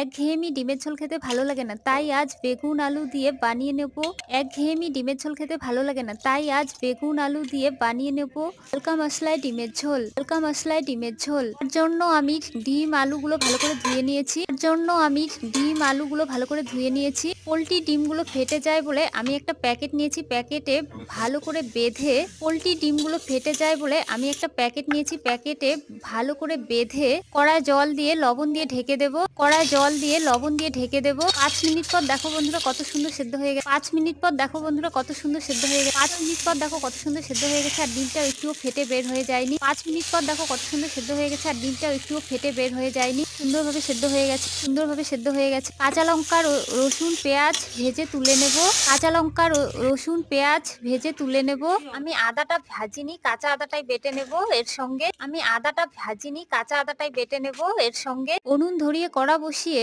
একঘেয়েমি ডিমের ঝোল খেতে ভালো লাগে না, তাই আজ বেগুন আলু দিয়ে বানিয়ে নেব। একঘেয়েমি ডিমের ঝোল খেতে ভালো লাগে না, তাই আজ বেগুন আলু দিয়ে বানিয়ে নেব হালকা মশলায় ডিমের ঝোল। হালকা মশলায় ডিমের ঝোল এর জন্য আমি ডিম আলুগুলো ভালো করে ধুয়ে নিয়েছি। পোল্ট্রি ডিমগুলো ফেটে যায় বলে আমি একটা প্যাকেট নিয়েছি। প্যাকেটে ভালো করে বেঁধে কড়ায় জল দিয়ে লবণ দিয়ে ঢেকে দেবো। 5 মিনিট পর দেখো বন্ধুরা কত সুন্দর সেদ্ধ হয়ে গেছে। 5 মিনিট পর দেখো কত সুন্দর সেদ্ধ হয়ে গেছে আর ডিমটাও একটুও ফেটে বের হয়ে যায়নি। সুন্দরভাবে সেদ্ধ হয়ে গেছে। কাঁচা লঙ্কা রসুন পেঁয়াজ ভেজে তুলে নেব। আমি আদাটা ভাজিনি, কাঁচা আদাটাই বেটে নেব। এর সঙ্গে উনুন ধরিয়ে কড়া বসিয়ে